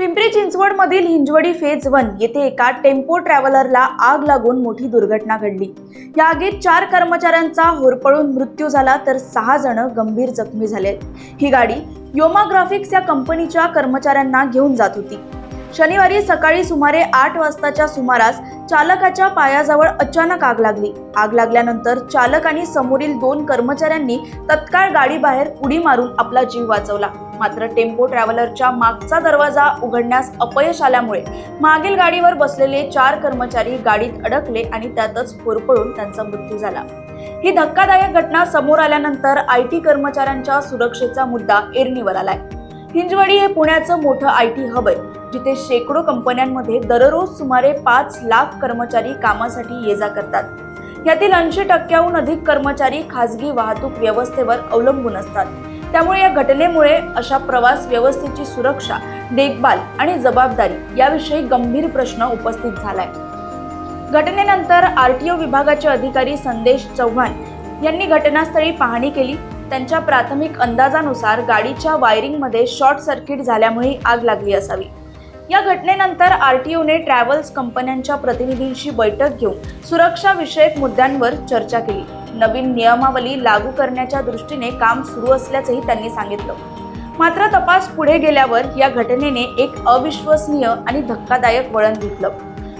Pimpri चिंचवडमधील Hinjawadi phase 1 येथे एका tempo ट्रॅव्हलरला आग लागून मोठी दुर्घटना घडली। या आगीत 4 कर्मचाऱ्यांचा होरपळून मृत्यू झाला तर 6 जण गंभीर जखमी झाले। ही गाडी योमा ग्राफिक्स या कंपनीच्या कर्मचाऱ्यांना घेऊन जात होती। शनिवारी सकाळी सुमारे 8 वाजताच्या सुमारास चालकाच्या पायाजवळ अचानक आग लागली। आग लागल्यानंतर चालक आणि समोरील 2 कर्मचाऱ्यांनी तत्काळ गाडी बाहेर उडी मारून आपला जीव वाचवला। मात्र टेम्पो ट्रॅव्हलरच्या मागचा दरवाजा उघडण्यास अपयश आल्यामुळे मागील गाडीवर बसलेले 4 कर्मचारी गाडीत अडकले आणि त्यातच होरपळून त्यांचा मृत्यू झाला। ही धक्कादायक घटना समोर आल्यानंतर IT कर्मचाऱ्यांच्या सुरक्षेचा मुद्दा ऐरणीवर आलाय। हिंजवडी हे पुण्याचं मोठं IT हब आहे, जिथे शेकडो कंपन्यांमध्ये दररोज सुमारे 5 लाख कर्मचारी कामासाठी ये जा करतात। यातील 80% अधिक कर्मचारी खासगी वाहतूक व्यवस्थेवर अवलंबून असतात। त्यामुळे या घटनेमुळे अशा प्रवास व्यवस्थेची सुरक्षा, देखभाल आणि जबाबदारी याविषयी गंभीर प्रश्न उपस्थित झालाय। घटनेनंतर RTO विभागाचे अधिकारी संदेश चव्हाण यांनी घटनास्थळी पाहणी केली। त्यांच्या प्राथमिक अंदाजानुसार गाडीच्या वायरिंगमध्ये शॉर्ट सर्किट झाल्यामुळे आग लागली असावी। या घटनेनंतर RTOने ट्रॅव्हल्स कंपन्यांच्या प्रतिनिधींशी बैठक घेऊन सुरक्षा विषयक मुद्द्यांवर चर्चा केली। नवीन नियमावली लागू करण्याच्या दृष्टीने काम सुरू असल्याचंही त्यांनी सांगितलं। मात्र तपास पुढे गेल्यावर या घटनेने एक अविश्वसनीय आणि धक्कादायक वळण घेतलं।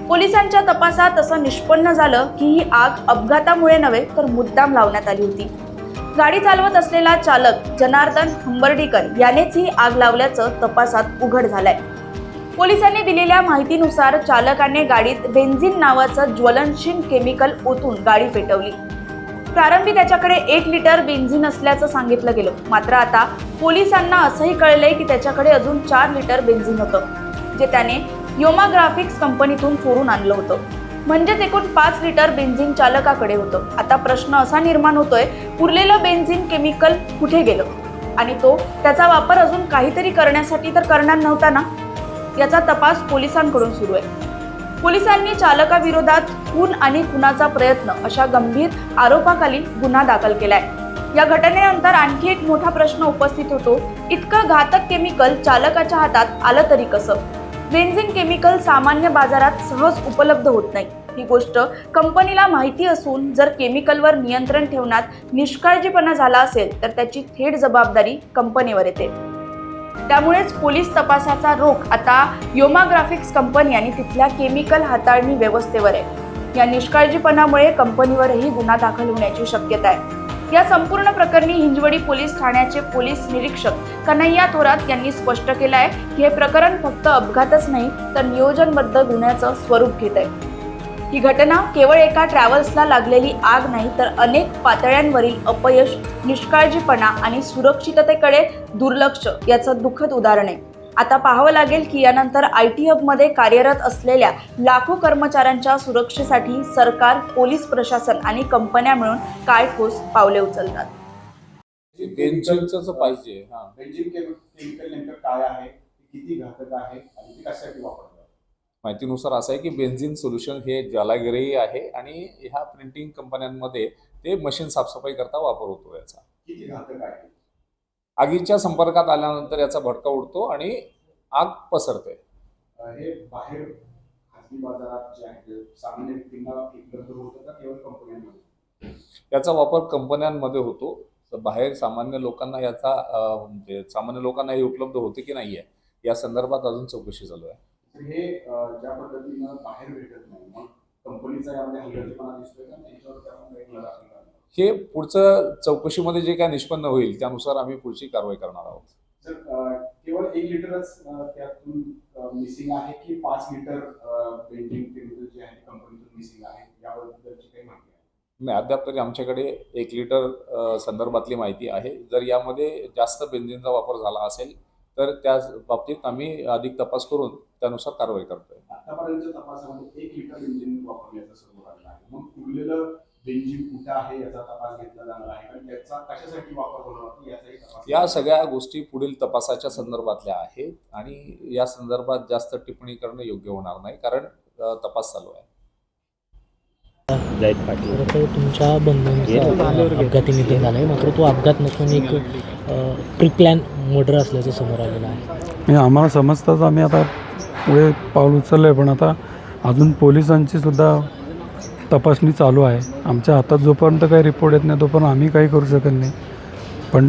पोलिसांच्या तपासात असं निष्पन्न झालं की ही आग अपघातामुळे नव्हे तर मुद्दाम लावण्यात आली होती। गाडी चालवत असलेला चालक जनार्दन हंबर्डीकर यानेच ही आग लावल्याचं तपासात उघड झालंय। पोलिसांनी दिलेल्या माहितीनुसार चालकाने गाडीत बेन्झिन नावाचं ज्वलनशील केमिकल ओतून गाडी पेटवली। प्रारंभी त्याच्याकडे 1 लिटर बेन्झिन असल्याचं सांगितलं गेलं। मात्र आता पोलिसांना असंही कळलंय की त्याच्याकडे अजून 4 लिटर बेन्झिन होतं, जे त्याने योमा ग्राफिक्स कंपनीतून चोरून आणलं होतं। म्हणजेच एकूण 5 लिटर बेन्झिन चालकाकडे होतं। आता प्रश्न असा निर्माण होतोय, उरलेलं बेन्झिन केमिकल कुठे गेलं आणि तो त्याचा वापर अजून काहीतरी करण्यासाठी तर करणार नव्हता ना? याचा तपास पोलिसांकडून सुरू आहे। पोलिसांनी चालकाविरोधात खून आणि खुनाचा प्रयत्न अशा गंभीर आरोपाखाली गुन्हा दाखल केलाय। या घटनेनंतर आणखी एक मोठा प्रश्न उपस्थित होतो, इतकं घातक केमिकल चालकाच्या हातात आलं तरी कसं? बेन्झिन केमिकल सामान्य बाजारात सहज उपलब्ध होत नाही। ही गोष्ट कंपनीला माहिती असून जर केमिकलवर नियंत्रण ठेवण्यात निष्काळजीपणा झाला असेल तर त्याची थेट जबाबदारी कंपनीवर येते। त्यामुळेच पोलीस तपासाचा रोख आता योमा ग्राफिक्स कंपनी आणि तिथल्या केमिकल हाताळणी व्यवस्थेवर आहे। या निष्काळजीपणामुळे कंपनीवरही गुन्हा दाखल होण्याची शक्यता आहे। या संपूर्ण प्रकरणी हिंजवडी पोलीस ठाण्याचे पोलीस निरीक्षक कन्हैया थोरात यांनी स्पष्ट केलं आहे की हे प्रकरण फक्त अपघातच नाही तर नियोजनबद्ध गुन्ह्याचं स्वरूप घेत आहे। ही घटना केवळ एका ट्रॅव्हल्सला लागलेली आग नाही तर अनेक पातळ्यांवरील अपयश, निष्काळजीपणा आणि सुरक्षिततेकडे दुर्लक्ष याचं दुःखद उदाहरण आहे। आता पाहावं लागेल की यानंतर IT हबमध्ये कार्यरत असलेल्या लाखो कर्मचाऱ्यांच्या सुरक्षेसाठी सरकार, पोलीस प्रशासन आणि कंपन्या मिळून काय ठोस पावले उचलतात। बेन्झिनचं पाहिजे। बेन्झिन केमिकल नेमकं काय आहे, किती घातक आहे आणि ते कशासाठी वापरतात? माहितीनुसार असं आहे की बेन्झिन सोल्युशन हे ज्वालाग्रही आहे आणि ह्या प्रिंटिंग कंपन्यांमध्ये ते मशीन साफसफाई करता वापर होतो। याचा किती घातक आहे? आगीच्या संपर्कात आल्यानंतर याचा भडका उडतो आणि आग पसरते। हे बाहेर खासगी बाजारात जे आहे सामान्य व्यक्तींना उपलब्ध होतं का केवळ कंपन्यांमध्ये? याचा वापर कंपन्यांमध्ये होतो। बाहेर सामान्य लोकांना याचा म्हणजे सामान्य लोकांना हे उपलब्ध होते की नाही आहे या संदर्भात अजून चौकशी चालू आहे। हे ज्या पद्धतीनं बाहेर भेटत नाही, मग कंपनीचा यामध्ये हलगर्जीपणा दिसतोय का? त्याच्यावर त्यामध्ये एक लढा केला हे पुढचं चौकशीमध्ये जे काय निष्पन्न होईल त्यानुसार आम्ही पुढची कारवाई करणार आहोत। सर, केवळ 1 लिटरच त्यातून मिसिंग आहे की 5 लिटर बेन्झिन केमिकल जे आहे कंपनीतून मिसिंग आहे, याबद्दलची काही माहिती आहे? नाही, अद्याप तरी आमच्याकडे 1 लिटर संदर्भातली माहिती आहे। जर यामध्ये जास्त बेन्झिनचा वापर झाला असेल तर त्या बाबतीत आम्ही अधिक तपास करून त्यानुसार कारवाई करतोय। आतापर्यंत तपासामध्ये 1 लिटर बेन्झिन वापरल्याचं समोर आलं आहे। मग उरलेलं बेन्झिन कुठं आहे याचा तपास घेतला जाणार आहे आणि त्याचा कशासाठी वापर होणार होता याचाही तपास। या सगळ्या गोष्टी पुढील तपासाच्या संदर्भातल्या आहेत आणि या संदर्भात जास्त टिप्पणी करणं योग्य होणार नाही, कारण तपास चालू आहे। तुमच्या बंधूंचा अपघाती निधन झालं आहे, मात्र तो अपघात नसून एक प्री प्लॅन मर्डर असल्याचं समोर आलेलं आहे। हे आम्हाला समजताच आम्ही आता पुढे पाऊल उचललं आहे, पण आता अजून पोलिसांची सुद्धा तपासणी चालू आहे. आमच्या हातात जोपर्यंत काही रिपोर्ट येत नाही तोपर्यंत आम्ही काही करू शकत नाही, पण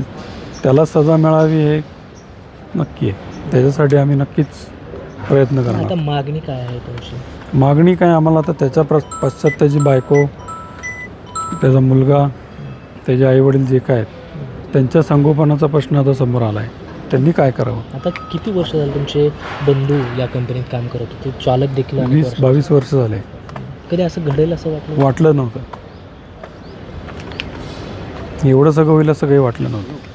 त्याला सजा मिळावी हे नक्की आहे. त्याच्यासाठी आम्ही नक्कीच प्रयत्न आता करणार. मागणी काय आहे तुमची? मागणी काय आम्हाला आता त्याच्या पश्चात त्याची बायको, त्याचा मुलगा, त्याचे आईवडील जे काय आहेत त्यांच्या संगोपनाचा प्रश्न आता समोर आला आहे. त्यांनी काय करावं? आता किती वर्ष झालं तुमचे बंधू या कंपनीत काम करत होते, चालक देखील अनेक वर्ष? 20-22 वर्ष झाले. कधी असं घडेल असं वाटलं नव्हतं, एवढं सगळं होईल असं काही वाटलं नव्हतं.